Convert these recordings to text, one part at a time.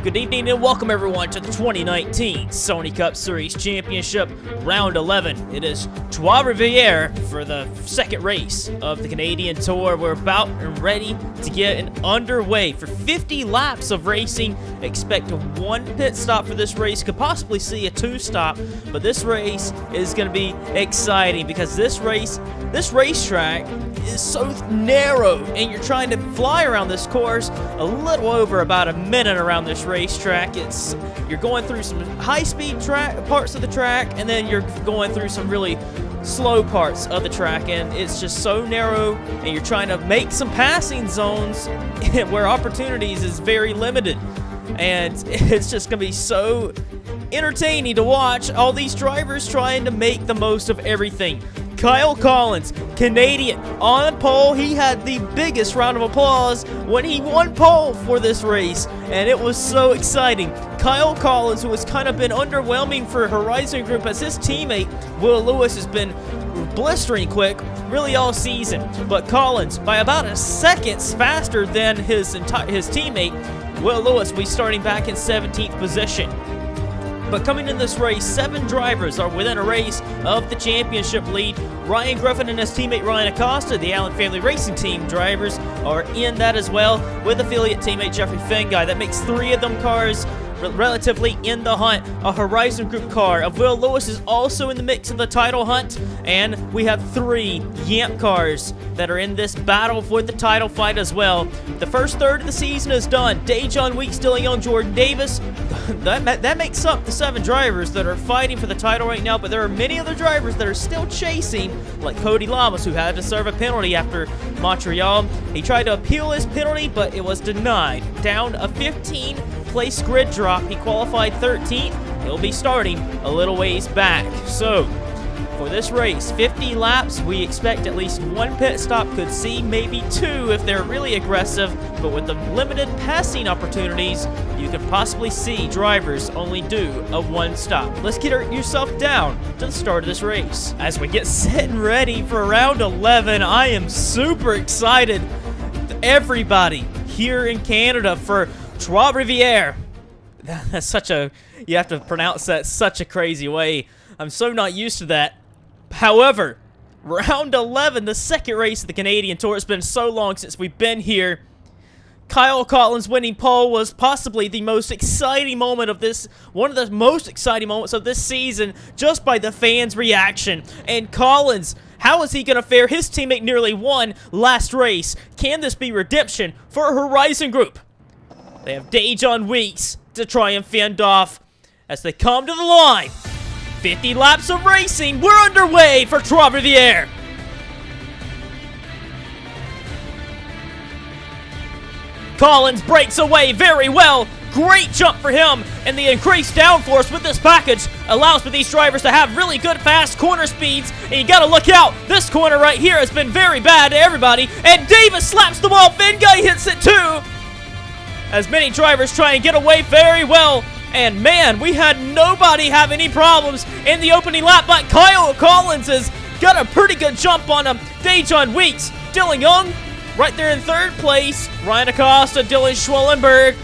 Good evening and welcome everyone to the 2019 Sony Cup Series Championship Round 11. It is Trois Rivieres for the second race of the Canadian Tour. We're about and ready to get underway for 50 laps of racing. Expect one pit stop for this race, could possibly see a two stop, but this race is going to be exciting because this racetrack is so narrow and you're trying to fly around this course a little over about a minute around this racetrack. You're going through some high-speed parts of the track, and then you're going through some really slow parts of the track, and it's just so narrow, and you're trying to make some passing zones where opportunities is very limited, and it's just gonna be so entertaining to watch all these drivers trying to make the most of everything. Kyle Collins, Canadian, on pole. He had the biggest round of applause when he won pole for this race, and it was so exciting. Kyle Collins, who has kind of been underwhelming for Horizon Group as his teammate, Will Lewis, has been blistering quick really all season. But Collins, by about a second faster than his teammate, Will Lewis, will be starting back in 17th position. But coming in this race, 7 drivers are within a race of the championship lead. Ryan Griffin and his teammate Ryan Acosta, the Allen Family Racing Team drivers, are in that as well, with affiliate teammate Jeffrey Fenguy. That makes 3 of them cars relatively in the hunt. A Horizon Group car of Will Lewis is also in the mix of the title hunt, and we have 3 Yamp cars that are in this battle for the title fight as well. The first third of the season is done. Dejon Weeks, Dylan Young, Jordan Davis. That makes up the 7 drivers that are fighting for the title right now, but there are many other drivers that are still chasing, like Cody Lamas, who had to serve a penalty after Montreal. He tried to appeal his penalty, but it was denied. Down a 15-place grid drop. He qualified 13th. He'll be starting a little ways back. So, for this race, 50 laps, we expect at least 1 pit stop, could see maybe 2 if they're really aggressive, but with the limited passing opportunities, you could possibly see drivers only do a 1 stop. Let's get yourself down to the start of this race. As we get set and ready for round 11, I am super excited. Everybody here in Canada for Trois Rivieres. That's such a, you have to pronounce that such a crazy way. I'm so not used to that. However, round 11, the second race of the Canadian Tour. It's been so long since we've been here. Kyle Collins winning pole was possibly the most exciting moment of this, one of the most exciting moments of this season, just by the fans' reaction. And Collins, how is he going to fare? His teammate nearly won last race. Can this be redemption for Horizon Group? They have Dejon Weeks to try and fend off as they come to the line. 50 laps of racing. We're underway for Trois Rivieres. Collins breaks away very well. Great jump for him, and the increased downforce with this package allows for these drivers to have really good fast corner speeds, and you gotta look out. This corner right here has been very bad to everybody, and Davis slaps the wall. Fenguy hits it too, as many drivers try and get away very well. And man, we had nobody have any problems in the opening lap, but Kyle Collins has got a pretty good jump on him. Dejon Weeks, Dylan Young, right there in 3rd place. Ryan Acosta, Dylan Schwellenberg,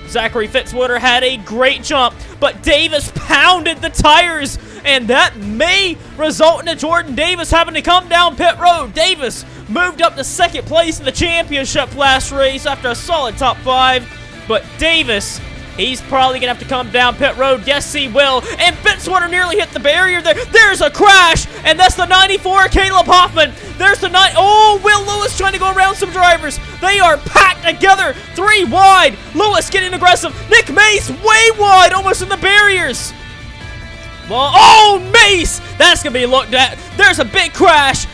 Zachary Fitzwater had a great jump, but Davis pounded the tires, and that may result in a Jordan Davis having to come down pit road. Davis moved up to 2nd place in the championship last race after a solid top 5, but Davis, he's probably going to have to come down pit road. Yes, he will. And Fitzwater nearly hit the barrier there. There's a crash, and that's the 94, Caleb Hoffman. There's the 9. Oh, Will Lewis trying to go around some drivers. They are packed together, 3 wide. Lewis getting aggressive. Nick Mace way wide, almost in the barriers. Well, oh, Mace. That's going to be looked at. There's a big crash.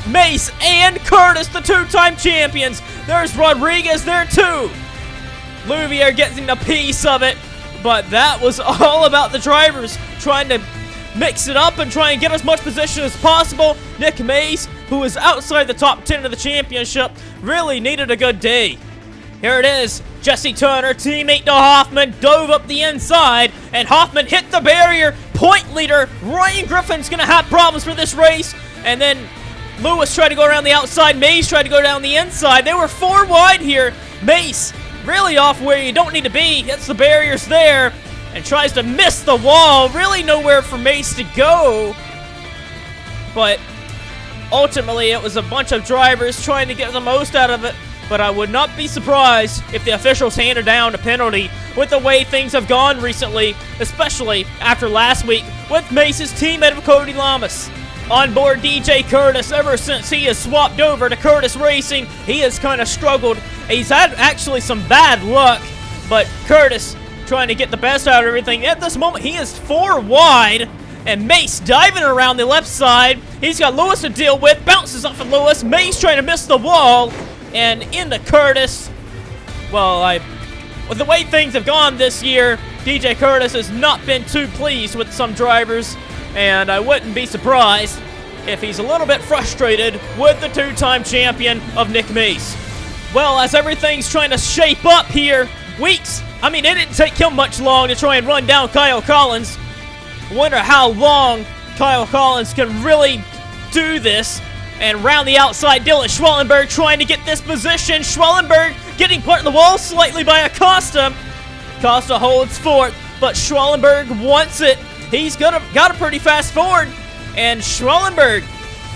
Mace and Curtis, the 2-time champions. There's Rodriguez there, too. Rivieres getting a piece of it, but that was all about the drivers trying to mix it up and try and get as much position as possible. Nick Mace, who is outside the top 10 of the championship, really needed a good day. Here it is. Jesse Turner, teammate to Hoffman, dove up the inside, and Hoffman hit the barrier. Point leader Ryan Griffin's going to have problems for this race, and then Lewis tried to go around the outside. Mace tried to go down the inside. They were 4 wide here. Mace really off where you don't need to be, hits the barriers there, and tries to miss the wall. Really nowhere for Mace to go. But ultimately, it was a bunch of drivers trying to get the most out of it. But I would not be surprised if the officials handed down a penalty with the way things have gone recently, especially after last week with Mace's teammate of Cody Lamas. On board DJ Curtis, ever since he has swapped over to Curtis Racing, he has kind of struggled. He's had actually some bad luck, but Curtis trying to get the best out of everything. At this moment, he is 4 wide, and Mace diving around the left side. He's got Lewis to deal with, bounces off of Lewis. Mace trying to miss the wall, and into Curtis. Well, with the way things have gone this year, DJ Curtis has not been too pleased with some drivers, and I wouldn't be surprised if he's a little bit frustrated with the 2-time champion of Nick Mace. Well, as everything's trying to shape up here, Weeks, it didn't take him much long to try and run down Kyle Collins. Wonder how long Kyle Collins can really do this. And round the outside, Dylan Schwellenberg trying to get this position. Schwellenberg getting put in the wall slightly by Acosta. Acosta holds forth, but Schwellenberg wants it. He's got a pretty fast forward. And Schwellenberg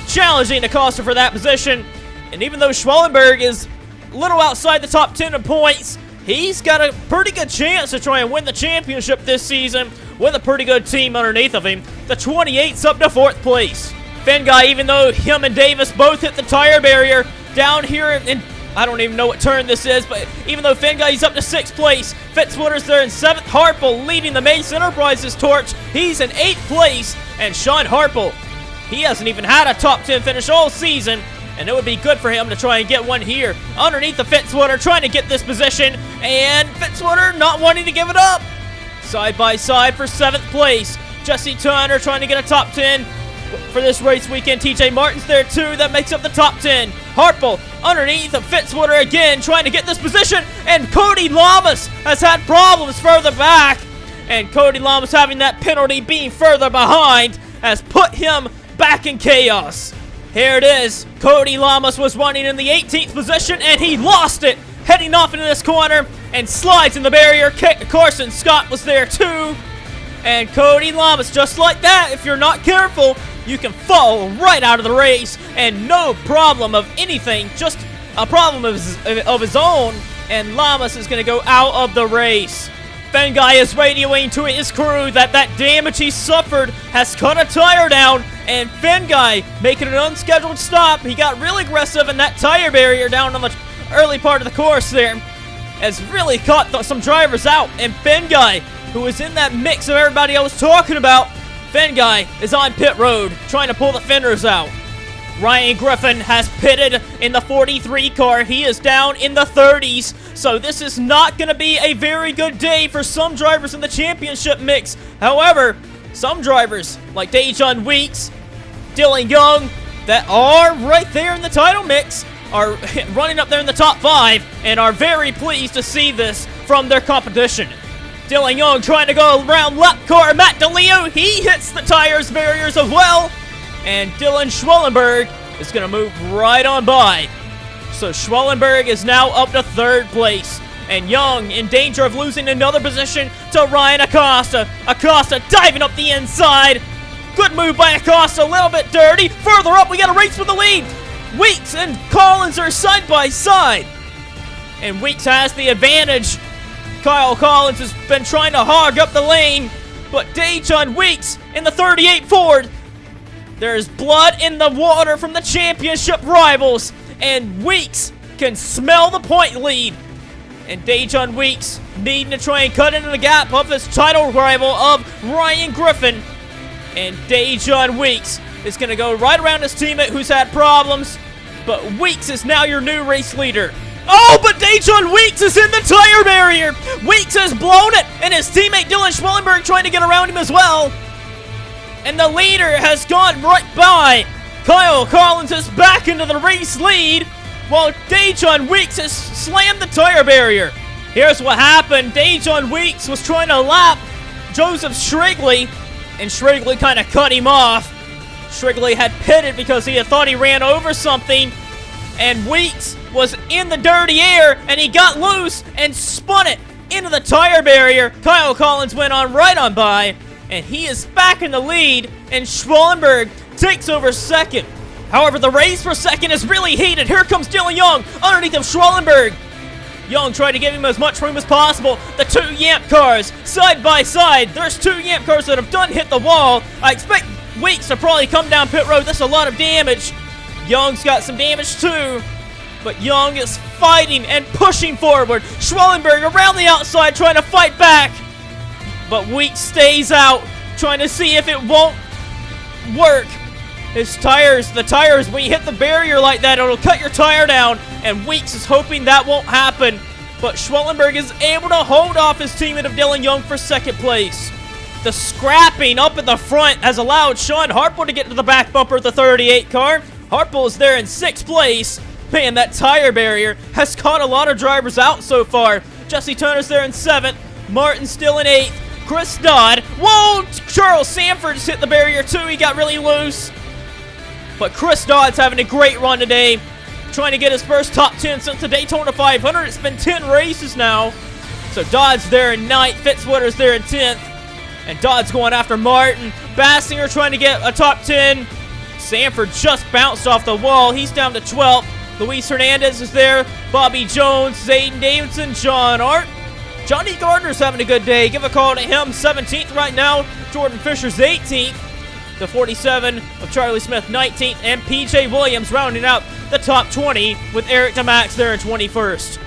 challenging Acosta for that position. And even though Schwellenberg is a little outside the top 10 in points, he's got a pretty good chance to try and win the championship this season with a pretty good team underneath of him. The 28's up to 4th place. Finn Guy, even though him and Davis both hit the tire barrier down here in I don't even know what turn this is, but even though Finn Guy's up to 6th place, Fitzwater's there in 7th. Harple leading the Mace Enterprises torch. He's in 8th place, and Sean Harple, he hasn't even had a top 10 finish all season, and it would be good for him to try and get one here. Underneath the Fitzwater, trying to get this position, and Fitzwater not wanting to give it up. Side by side for 7th place. Jesse Turner trying to get a top 10 for this race weekend. TJ Martin's there too. That makes up the top 10. Harple underneath of Fitzwater again, trying to get this position. And Cody Lamas has had problems further back. And Cody Lamas having that penalty being further behind has put him back in chaos. Here it is. Cody Lamas was running in the 18th position, and he lost it. Heading off into this corner and slides in the barrier. Carson Scott was there too. And Cody Lamas, just like that, if you're not careful, you can fall right out of the race, and no problem of anything, just a problem of his own, and Lamas is going to go out of the race. Fengai is radioing to his crew that damage he suffered has cut a tire down, and Fengai making an unscheduled stop. He got really aggressive, and that tire barrier down on the early part of the course there has really caught some drivers out, and Fengai, who was in that mix of everybody I was talking about, Fengai is on pit road, trying to pull the fenders out. Ryan Griffin has pitted in the 43 car. He is down in the 30s, so this is not going to be a very good day for some drivers in the championship mix. However, some drivers, like Dejon Weeks, Dylan Young, that are right there in the title mix, are running up there in the top 5, and are very pleased to see this from their competition. Dylan Young trying to go around lap car. Matt DeLeo, he hits the tires barriers as well. And Dylan Schwellenberg is going to move right on by. So Schwellenberg is now up to 3rd place. And Young in danger of losing another position to Ryan Acosta. Acosta diving up the inside. Good move by Acosta, a little bit dirty. Further up, we got a race for the lead. Weeks and Collins are side by side. And Weeks has the advantage. Kyle Collins has been trying to hog up the lane, but Dejon Weeks in the 38 Ford. There's blood in the water from the championship rivals, and Weeks can smell the point lead. And Dejon Weeks needing to try and cut into the gap of his title rival of Ryan Griffin. And Dejon Weeks is going to go right around his teammate who's had problems, but Weeks is now your new race leader. Oh, but Dejon Weeks is in the tire barrier. Weeks has blown it, and his teammate Dylan Schwellenberg trying to get around him as well. And the leader has gone right by. Kyle Collins is back into the race lead, while Dejon Weeks has slammed the tire barrier. Here's what happened. Dejon Weeks was trying to lap Joseph Shrigley, and Shrigley kind of cut him off. Shrigley had pitted because he had thought he ran over something, and Weeks was in the dirty air, and he got loose and spun it into the tire barrier. Kyle Collins went on right on by, and he is back in the lead, and Schwallenberg takes over second. However, the race for second is really heated. Here comes Dylan Young underneath of Schwallenberg. Young tried to give him as much room as possible. The two Yamp cars side by side. There's two Yamp cars that have done hit the wall. I expect Weeks to probably come down pit road. That's a lot of damage. Young's got some damage too, but Young is fighting and pushing forward. Schwallenberg around the outside trying to fight back, but Weeks stays out, trying to see if it won't work. His tires, the tires, when you hit the barrier like that, it'll cut your tire down, and Weeks is hoping that won't happen. But Schwallenberg is able to hold off his teammate of Dylan Young for second place. The scrapping up at the front has allowed Sean Harple to get to the back bumper of the 38 car. Harple is there in 6th place. Man, that tire barrier has caught a lot of drivers out so far. Jesse Turner's there in 7th. Martin still in 8th. Chris Dodd. Whoa! Charles Sanford just hit the barrier too. He got really loose. But Chris Dodd's having a great run today, trying to get his first top 10 since the Daytona 500. It's been 10 races now. So Dodd's there in 9th, Fitzwatter's there in 10th, and Dodd's going after Martin. Bassinger trying to get a top 10. Sanford just bounced off the wall. He's down to 12th. Luis Hernandez is there. Bobby Jones, Zayden Davidson, John Art. Johnny Gardner's having a good day. Give a call to him. 17th right now. Jordan Fisher's 18th. The 47 of Charlie Smith, 19th, and PJ Williams rounding out the top 20 with Eric DeMax there in 21st.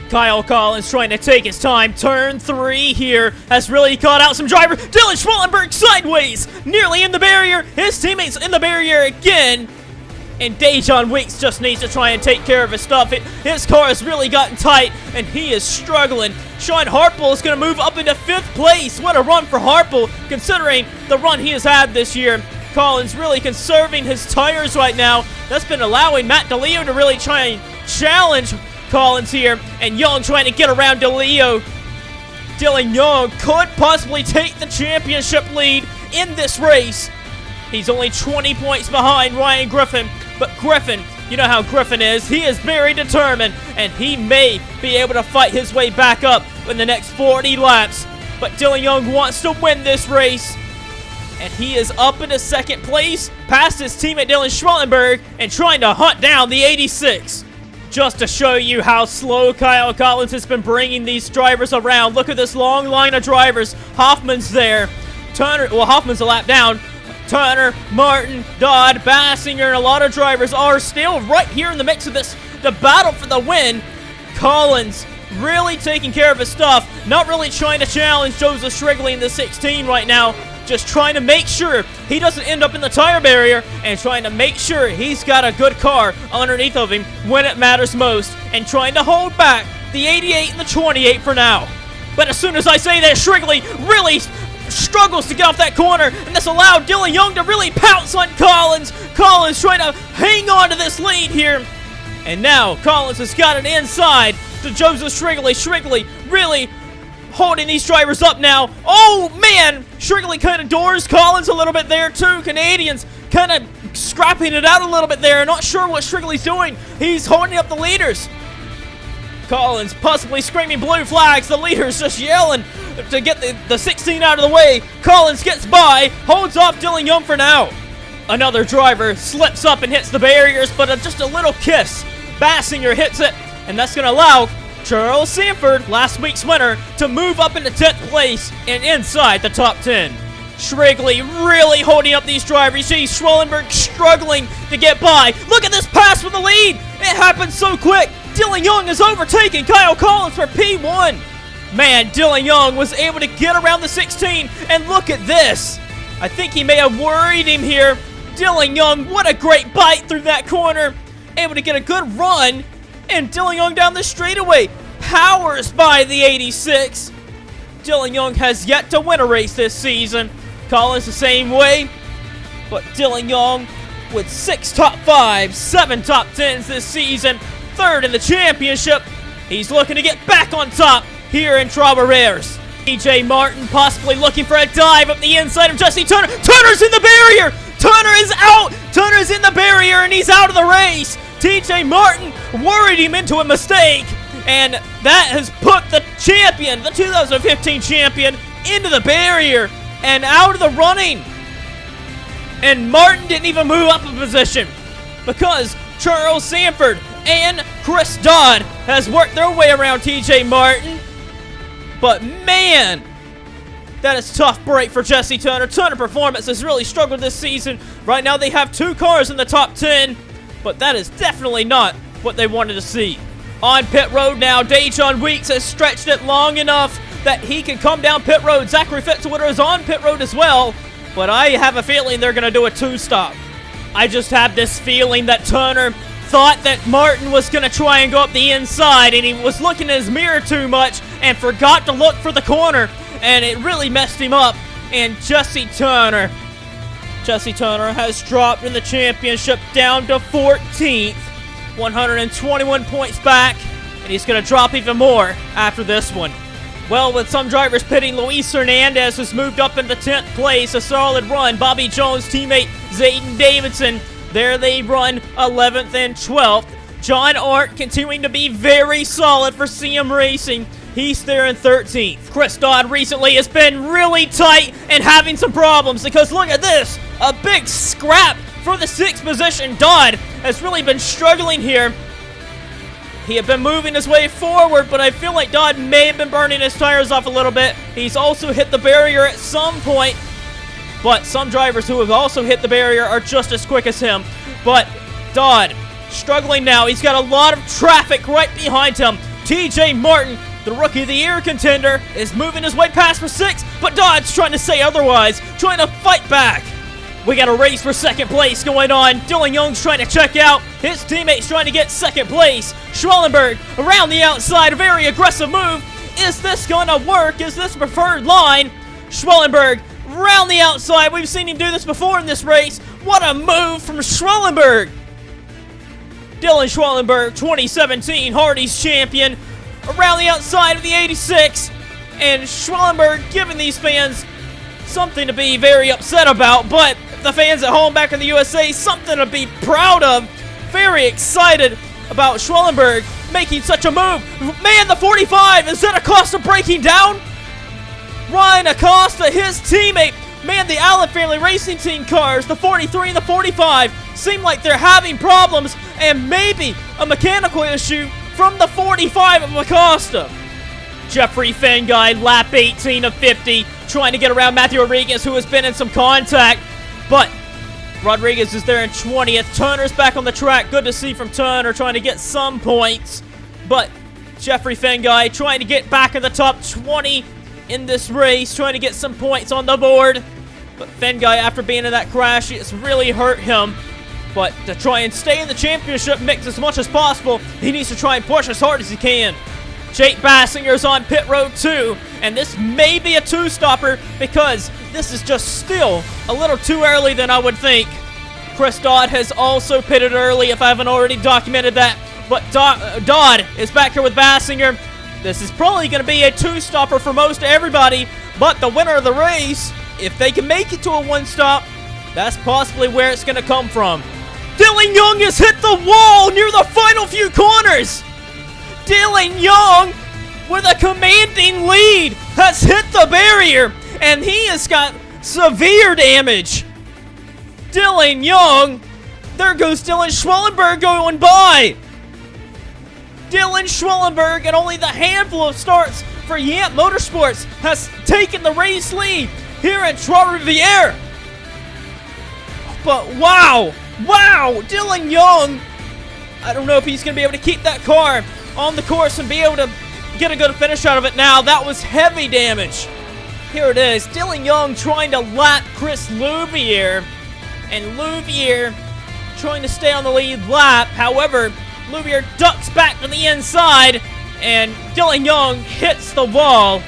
Kyle Collins trying to take his time. Turn 3 here has really caught out some drivers. Dylan Schwallenberg sideways, nearly in the barrier. His teammates in the barrier again. And Dejon Weeks just needs to try and take care of his stuff. His car has really gotten tight, and he is struggling. Sean Harple is going to move up into 5th place. What a run for Harple, considering the run he has had this year. Collins really conserving his tires right now. That's been allowing Matt DeLeo to really try and challenge Collins here. And Young trying to get around DeLeo. Dylan Young could possibly take the championship lead in this race. He's only 20 points behind Ryan Griffin. But Griffin, you know how Griffin is. He is very determined, and he may be able to fight his way back up in the next 40 laps. But Dylan Young wants to win this race, and he is up into 2nd place, past his teammate Dylan Schwallenberg, and trying to hunt down the 86. Just to show you how slow Kyle Collins has been bringing these drivers around. Look at this long line of drivers. Hoffman's there. Turner, well, Hoffman's a lap down. Turner, Martin, Dodd, Bassinger, and a lot of drivers are still right here in the mix of this. The battle for the win. Collins really taking care of his stuff. Not really trying to challenge Joseph Shrigley in the 16 right now. Just trying to make sure he doesn't end up in the tire barrier, and trying to make sure he's got a good car underneath of him when it matters most, and trying to hold back the 88 and the 28 for now. But as soon as I say that, Shrigley really struggles to get off that corner, and this allowed Dylan Young to really pounce on Collins. Collins trying to hang on to this lead here. And now Collins has got it inside to Joseph Shrigley. Shrigley really holding these drivers up now. Oh, man! Shrigley kind of doors Collins a little bit there, too. Canadians kind of scrapping it out a little bit there. Not sure what Shrigley's doing. He's holding up the leaders. Collins possibly screaming blue flags. The leaders just yelling to get the 16 out of the way. Collins gets by, holds off Dylan Young for now. Another driver slips up and hits the barriers, but just a little kiss. Bassinger hits it, and that's going to allow Charles Sanford, last week's winner, to move up into 10th place and inside the top 10. Shrigley really holding up these drivers. You see Schwallenberg struggling to get by. Look at this pass with the lead. It happened so quick. Dylan Young is overtaking Kyle Collins for P1. Man, Dylan Young was able to get around the 16, and look at this. I think he may have worried him here. Dylan Young, what a great bite through that corner. Able to get a good run, and Dylan Young down the straightaway powers by the 86. Dylan Young has yet to win a race this season. Collins the same way, but Dylan Young with 6 top 5s, 7 top 10s this season, 3rd in the championship. He's looking to get back on top here in Trois. TJ Martin possibly looking for a dive up the inside of Jesse Turner. Turner's in the barrier. Turner is out. Turner's in the barrier, and he's out of the race. TJ Martin worried him into a mistake, and that has put the champion, the 2015 champion, into the barrier and out of the running. And Martin didn't even move up a position because Charles Sanford and Chris Dodd has worked their way around TJ Martin. But man, that is a tough break for Jesse Turner. Turner Performance has really struggled this season. Right now they have 2 cars in the top 10, but that is definitely not what they wanted to see. On pit road now, Dejon Weeks has stretched it long enough that he can come down pit road. Zachary Fitzwater is on pit road as well, but I have a feeling they're going to do a 2-stop. I just have this feeling that Turner thought that Martin was going to try and go up the inside, and he was looking in his mirror too much and forgot to look for the corner, and it really messed him up. And Jesse Turner has dropped in the championship down to 14th, 121 points back, and he's going to drop even more after this one. Well, with some drivers pitting, Luis Hernandez has moved up into 10th place, a solid run. Bobby Jones' teammate Zayden Davidson, there they run 11th and 12th. John Art continuing to be very solid for CM Racing. He's there in 13th. Chris Dodd recently has been really tight and having some problems because look at this, a big scrap for the 6th position. Dodd has really been struggling here. He had been moving his way forward, but I feel like Dodd may have been burning his tires off a little bit. He's also hit the barrier at some point, but some drivers who have also hit the barrier are just as quick as him. But Dodd struggling now. He's got a lot of traffic right behind him. TJ Martin, the Rookie of the Year contender, is moving his way past for 6, but Dodd's trying to say otherwise, trying to fight back. We got a race for 2nd place going on. Dylan Young's trying to check out. His teammate's trying to get 2nd place. Schwellenberg around the outside, a very aggressive move. Is this going to work? Is this preferred line? Schwellenberg around the outside. We've seen him do this before in this race. What a move from Schwellenberg. Dylan Schwellenberg, 2017 Hardee's champion, around the outside of the 86. And Schwellenberg giving these fans something to be very upset about, but the fans at home back in the USA, something to be proud of. Very excited about Schwellenberg making such a move. Man, the 45, is that Acosta breaking down? Ryan Acosta, his teammate. Man, the Allen Family Racing Team cars, the 43 and the 45, seem like they're having problems and maybe a mechanical issue from the 45 of Acosta. Jeffrey Fenguy, lap 18 of 50, trying to get around Matthew Rodriguez, who has been in some contact, but Rodriguez is there in 20th. Turner's back on the track. Good to see from Turner, trying to get some points, but Jeffrey Fenguy trying to get back in the top 20 in this race, trying to get some points on the board. But Fenguy, after being in that crash, it's really hurt him. But to try and stay in the championship mix as much as possible, he needs to try and push as hard as he can. Jake Bassinger's on pit road too, and this may be a 2-stopper because this is just still a little too early than I would think. Chris Dodd has also pitted early, if I haven't already documented that. But Dodd is back here with Bassinger. This is probably going to be a 2-stopper for most everybody, but the winner of the race, if they can make it to a 1-stop, that's possibly where it's going to come from. Dylan Young has hit the wall near the final few corners. Dylan Young, with a commanding lead, has hit the barrier, and he has got severe damage. Dylan Young, there goes Dylan Schwellenberg going by. Dylan Schwellenberg, and only the handful of starts for Yamp Motorsports, has taken the race lead here at Trois Rivieres. But wow, Dylan Young, I don't know if he's going to be able to keep that car on the course and be able to get a good finish out of it now. That was heavy damage. Here it is, Dylan Young trying to lap Chris Louvier, and Louvier trying to stay on the lead lap. However, Louvier ducks back to the inside, and Dylan Young hits the wall.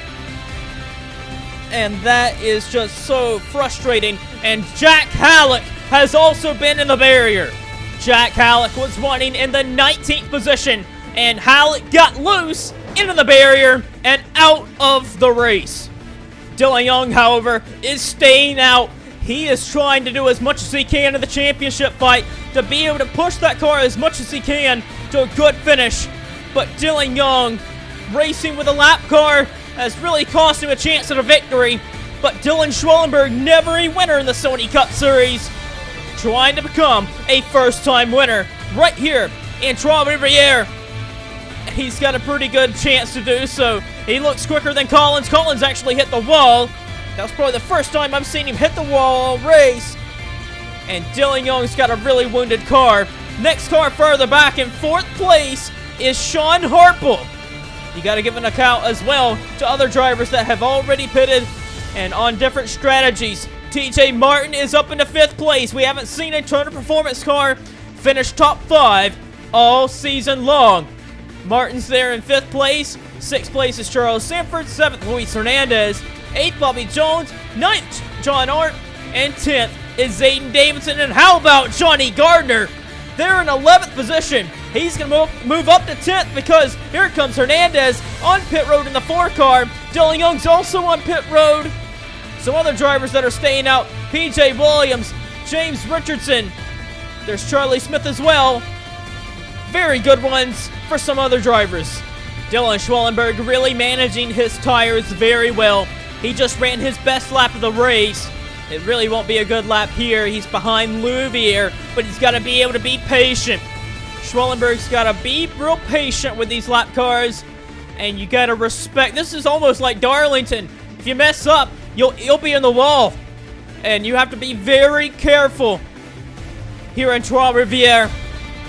And that is just so frustrating. And Jack Halleck has also been in the barrier. Jack Halleck was running in the 19th position, and Halleck got loose into the barrier and out of the race. Dylan Young, however, is staying out. He is trying to do as much as he can in the championship fight to be able to push that car as much as he can to a good finish. But Dylan Young, racing with a lap car, has really cost him a chance at a victory. But Dylan Schwellenberg, never a winner in the Sony Cup Series, trying to become a first-time winner right here in Trois Rivieres. He's got a pretty good chance to do so. He looks quicker than Collins. Collins actually hit the wall. That was probably the first time I've seen him hit the wall all race. And Dylan Young's got a really wounded car. Next car further back in 4th place is Sean Harple. You got to give an account as well to other drivers that have already pitted and on different strategies. TJ Martin is up into 5th place. We haven't seen a Turner Performance car finish top 5 all season long. Martin's there in 5th place. 6th place is Charles Sanford. 7th, Luis Hernandez. 8th, Bobby Jones. 9th, John Arndt. And 10th is Zayden Davidson. And how about Johnny Gardner? They're in 11th position. He's going to move up to 10th because here comes Hernandez on pit road in the 4 car. Dylan Young's also on pit road. Some other drivers that are staying out: PJ Williams, James Richardson. There's Charlie Smith as well. Very good ones for some other drivers. Dylan Schwellenberg really managing his tires very well. He just ran his best lap of the race. It really won't be a good lap here. He's behind Rivieres, but he's got to be able to be patient. Schwellenberg's got to be real patient with these lap cars, and you got to respect. This is almost like Darlington. If you mess up, you'll be in the wall, and you have to be very careful here in Trois Rivieres.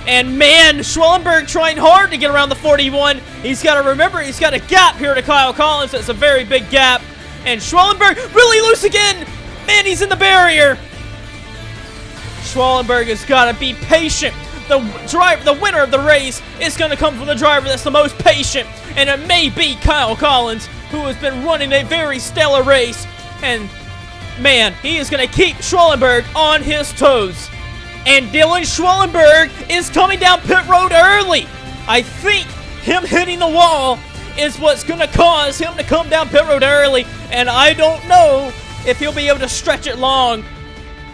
And man, Schwellenberg trying hard to get around the 41. He's got to remember he's got a gap here to Kyle Collins. That's a very big gap. And Schwellenberg really loose again. Man, he's in the barrier. Schwellenberg has got to be patient. The winner of the race is going to come from the driver that's the most patient. And it may be Kyle Collins, who has been running a very stellar race. And man, he is going to keep Schwellenberg on his toes. And Dylan Schwellenberg is coming down pit road early. I think him hitting the wall is what's going to cause him to come down pit road early. And I don't know if he'll be able to stretch it long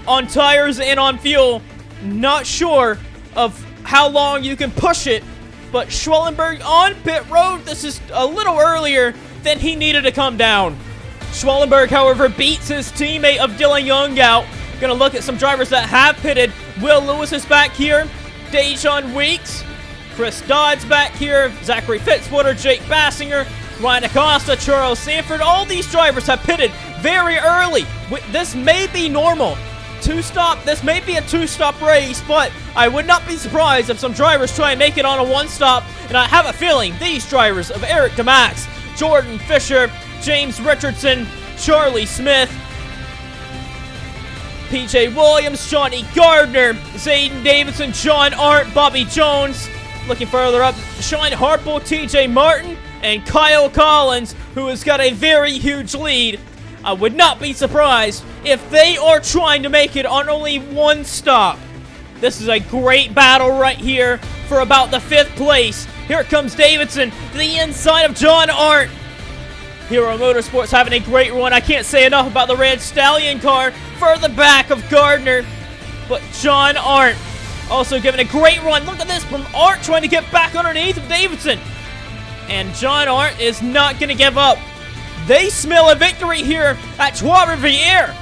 on tires and on fuel. Not sure of how long you can push it. But Schwellenberg on pit road, this is a little earlier than he needed to come down. Schwellenberg, however, beats his teammate of Dylan Young out. Gonna look at some drivers that have pitted. Will Lewis is back here. Dejon Weeks. Chris Dodd's back here. Zachary Fitzwater, Jake Bassinger, Ryan Acosta, Charles Sanford. All these drivers have pitted very early. This may be normal. This may be a 2-stop race, but I would not be surprised if some drivers try and make it on a 1-stop. And I have a feeling these drivers of Eric DeMax, Jordan Fisher, James Richardson, Charlie Smith, PJ Williams, Johnny Gardner, Zayden Davidson, John Arndt, Bobby Jones. Looking further up, Sean Harple, TJ Martin, and Kyle Collins, who has got a very huge lead. I would not be surprised if they are trying to make it on only 1 stop. This is a great battle right here for about the 5th place. Here comes Davidson to the inside of John Arndt. Hero Motorsports having a great run. I can't say enough about the Red Stallion car further back of Gardner. But John Arndt also giving a great run. Look at this from Arndt trying to get back underneath of Davidson. And John Arndt is not going to give up. They smell a victory here at Trois Rivieres.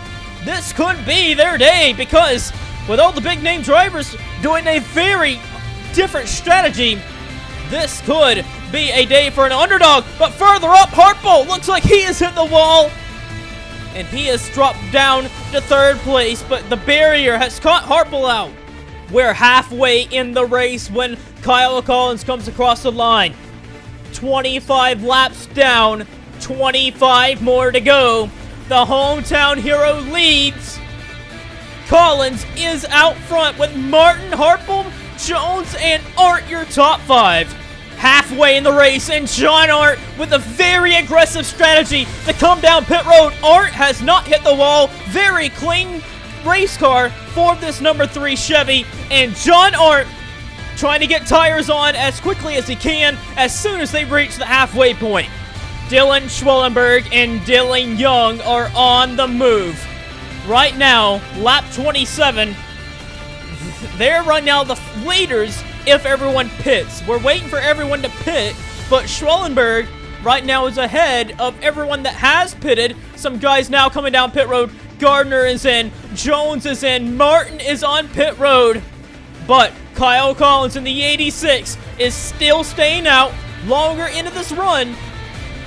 This could be their day because with all the big name drivers doing a very different strategy, this could be a day for an underdog. But further up, Harple looks like he has hit the wall. And he has dropped down to 3rd place. But the barrier has caught Harple out. We're halfway in the race when Kyle Collins comes across the line. 25 laps down, 25 more to go. The hometown hero leads. Collins is out front with Martin, Harple, Jones, and Arndt your top 5. Halfway in the race, and John Arndt with a very aggressive strategy to come down pit road. Arndt has not hit the wall. Very clean race car for this number 3 Chevy. And John Arndt trying to get tires on as quickly as he can as soon as they reach the halfway point. Dylan Schwellenberg and Dylan Young are on the move. right now, lap 27. They're right now the leaders if everyone pits. We're waiting for everyone to pit, but Schwellenberg right now is ahead of everyone that has pitted. Some guys now coming down pit road. Gardner is in, Jones is in, Martin is on pit road. But Kyle Collins in the 86 is still staying out longer into this run.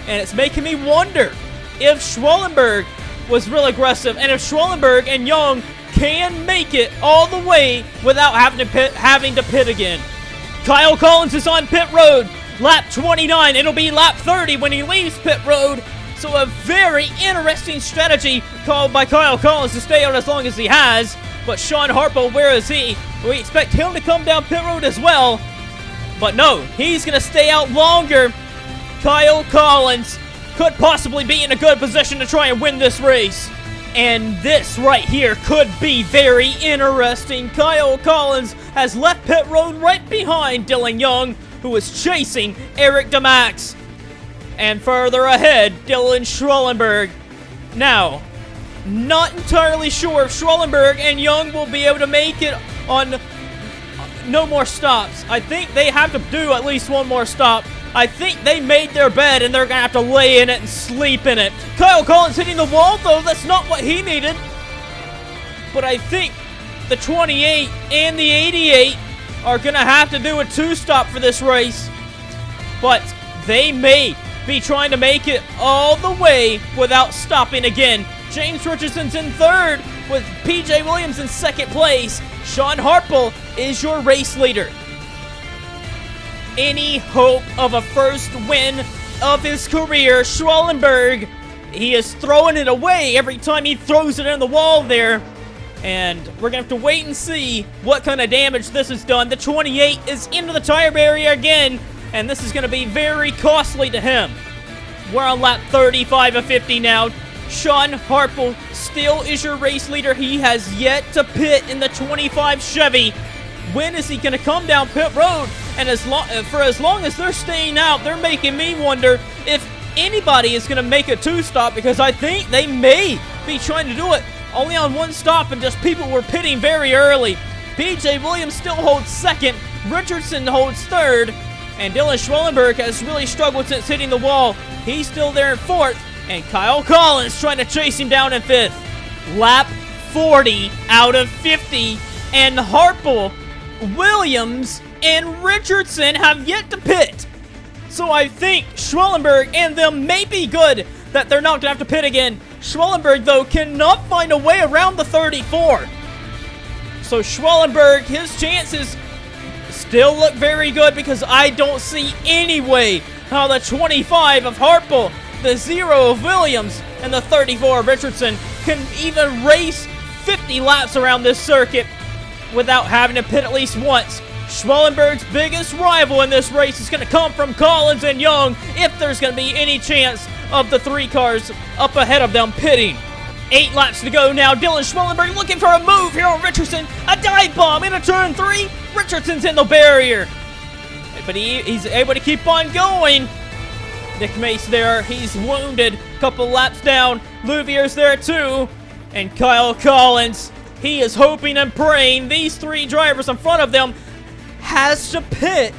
And it's making me wonder if Schwellenberg was real aggressive and if Schwellenberg and Young can make it all the way without having to pit again. Kyle Collins is on pit road. Lap 29. It'll be lap 30 when he leaves pit road. So a very interesting strategy called by Kyle Collins to stay out as long as he has. But Sean Harpo, where is he? We expect him to come down pit road as well. But no, he's going to stay out longer. Kyle Collins could possibly be in a good position to try and win this race. And this right here could be very interesting. Kyle Collins has left pit road right behind Dylan Young, who is chasing Eric DeMax. And further ahead, Dylan Schwellenberg. Now, not entirely sure if Schwellenberg and Young will be able to make it on no more stops. I think they have to do at least one more stop. I think they made their bed and they're going to have to lay in it and sleep in it. Kyle Collins hitting the wall, though. That's not what he needed. But I think the 28 and the 88 are going to have to do a two-stop for this race. But they may be trying to make it all the way without stopping again. James Richardson's in third with PJ Williams in second place. Sean Harple is your race leader. Any hope of a first win of his career, Schwellenberg, he is throwing it away every time he throws it in the wall there. And we're going to have to wait and see what kind of damage this has done. The 28 is into the tire barrier again, and this is going to be very costly to him. We're on lap 35 of 50 now. Sean Harple still is your race leader. He has yet to pit in the 25 Chevy. When is he going to come down pit road? And for as long as they're staying out, they're making me wonder if anybody is going to make a two-stop, because I think they may be trying to do it only on one stop and just people were pitting very early. PJ Williams still holds second. Richardson holds third. And Dylan Schwellenberg has really struggled since hitting the wall. He's still there in fourth. And Kyle Collins trying to chase him down in fifth. Lap 40 out of 50. And Harple, Williams, and Richardson have yet to pit. So I think Schwellenberg and them may be good that they're not going to have to pit again. Schwellenberg, though, cannot find a way around the 34. So Schwellenberg, his chances still look very good, because I don't see any way how the 25 of Harple, the 0 of Williams, and the 34 of Richardson can even race 50 laps around this circuit without having to pit at least once. Schwellenberg's biggest rival in this race is going to come from Collins and Young, if there's going to be any chance of the three cars up ahead of them pitting. 8 laps to go now. Dylan Schwellenberg looking for a move here on Richardson. A dive bomb into turn 3. Richardson's in the barrier, but he's able to keep on going. Nick Mace there, he's wounded. Couple laps down. Rivieres there too. And Kyle Collins, he is hoping and praying these 3 drivers in front of them has to pit,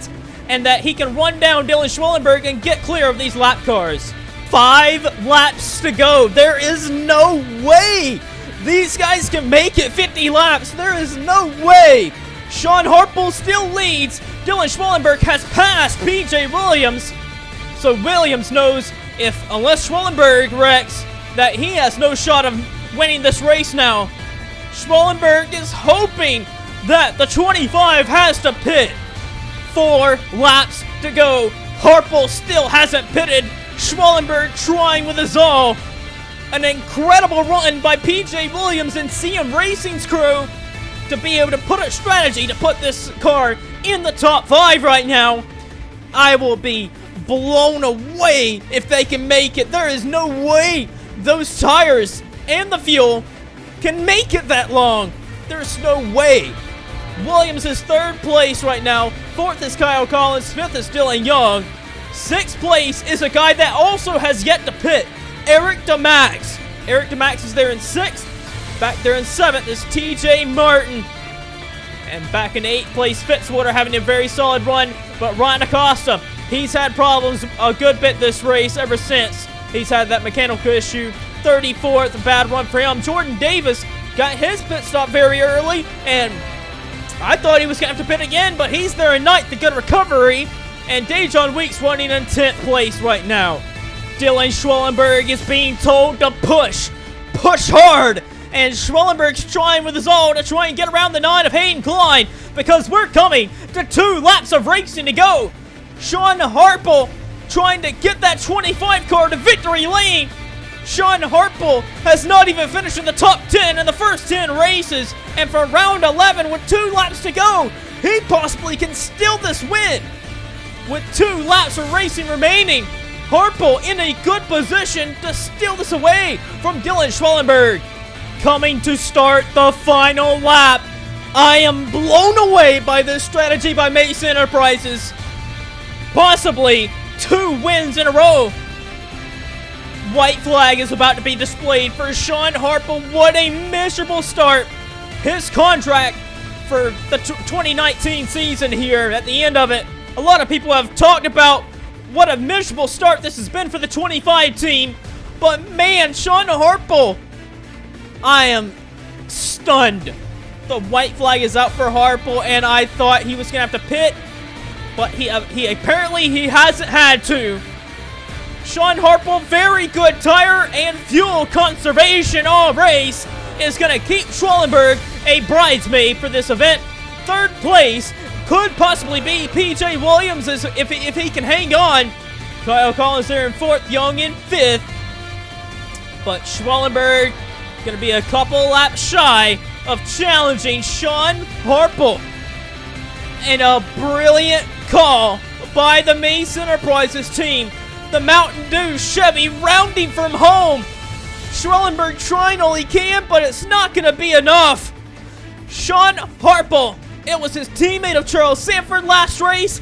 and that he can run down Dylan Schwellenberg and get clear of these lap cars. 5 laps to go. There is no way these guys can make it 50 laps. There is no way. Sean Harple still leads. Dylan Schwellenberg has passed PJ Williams. So Williams knows unless Schwellenberg wrecks, that he has no shot of winning this race now. Schwellenberg is hoping that the 25 has to pit. 4 laps to go. Harple still hasn't pitted. Schwellenberg trying with his all. An incredible run by PJ Williams and CM Racing's crew to be able to put a strategy to put this car in the top 5 right now. I will be blown away if they can make it. There is no way those tires and the fuel can make it that long. There's no way. Williams is 3rd place right now. 4th is Kyle Collins. 5th is Dylan Young. 6th place is a guy that also has yet to pit, Eric DeMax. Eric DeMax is there in 6th. Back there in 7th is TJ Martin. And back in 8th place, Fitzwater having a very solid run. But Ryan Acosta, he's had problems a good bit this race ever since he's had that mechanical issue. 34th, a bad run for him. Jordan Davis got his pit stop very early, and I thought he was going to have to pit again, but he's there in 9th, a good recovery. And Dejon Weeks running in 10th place right now. Dylan Schwellenberg is being told to push hard. And Schwellenberg's trying with his all to try and get around the 9 of Hayden Klein, because we're coming to 2 laps of racing to go. Sean Harple trying to get that 25 car to victory lane. Sean Harple has not even finished in the top 10 in the first 10 races. And for round 11 with 2 laps to go, he possibly can steal this win. With 2 laps of racing remaining, Harple in a good position to steal this away from Dylan Schwellenberg. Coming to start the final lap. I am blown away by this strategy by Mason Enterprises. Possibly 2 wins in a row. White flag is about to be displayed for Sean Harple. What a miserable start. His contract for the 2019 season here at the end of it. A lot of people have talked about what a miserable start this has been for the 25 team. But man, Sean Harple, I am stunned. The white flag is out for Harple, and I thought he was going to have to pit, but he apparently hasn't had to. Sean Harple, very good tire and fuel conservation all race, is going to keep Schwellenberg a bridesmaid for this event. 3rd place could possibly be PJ Williams if he can hang on. Kyle Collins there in 4th, Young in 5th. But Schwellenberg going to be a couple laps shy of challenging Sean Harple. And a brilliant call by the Mason Enterprises team. The Mountain Dew Chevy rounding from home. Schwellenberg trying all he can, but it's not going to be enough. Sean Harple, it was his teammate of Charles Sanford last race.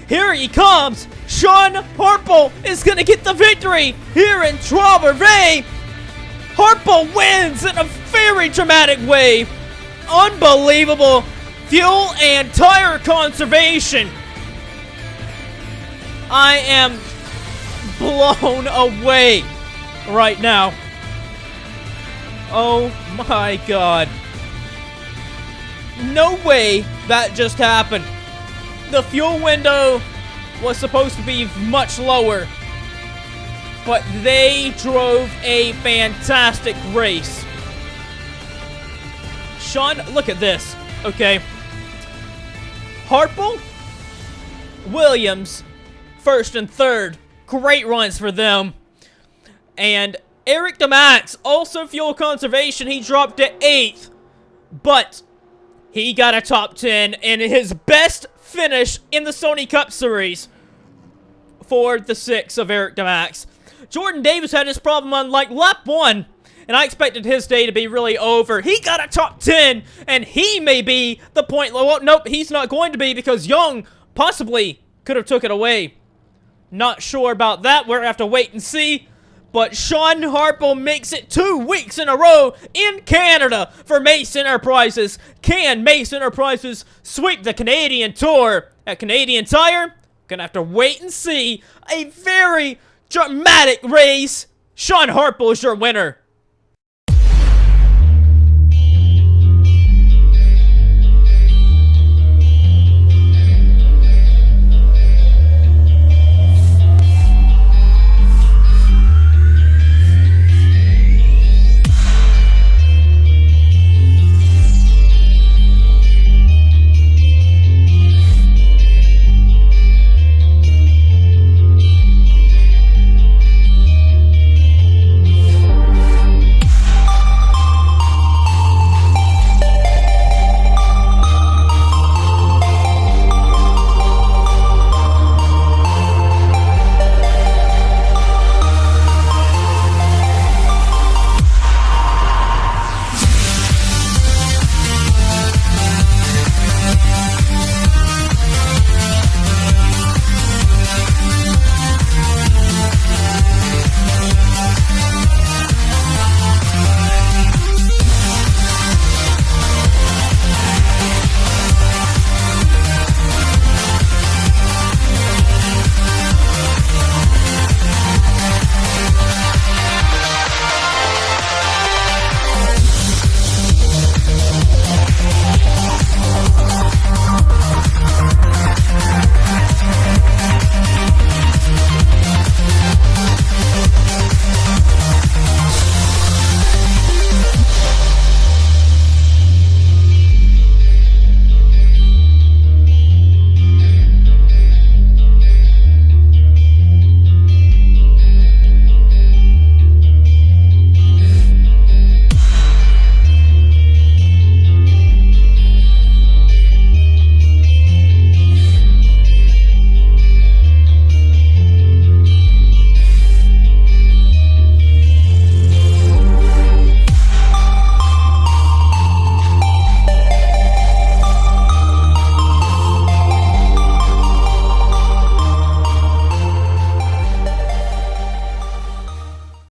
Here he comes. Sean Harple is going to get the victory here in Trois. Harple wins in a very dramatic way. Unbelievable fuel and tire conservation. I am blown away right now. Oh my God. No way that just happened. The fuel window was supposed to be much lower, but they drove a fantastic race. Sean, look at this, okay? Harple, Williams, 1st and 3rd. Great runs for them. And Eric DeMax, also fuel conservation. He dropped to 8th, but he got a top 10 and his best finish in the Sony Cup Series for the 6 of Eric DeMax. Jordan Davis had his problem on like lap 1, and I expected his day to be really over. He got a top 10, and he may be the point. Well, nope, he's not going to be, because Young possibly could have took it away. Not sure about that. We're going to have to wait and see. But Sean Harple makes it 2 weeks in a row in Canada for Mason Enterprises. Can Mason Enterprises sweep the Canadian Tour at Canadian Tire? Gonna have to wait and see. A very dramatic race. Sean Harple is your winner.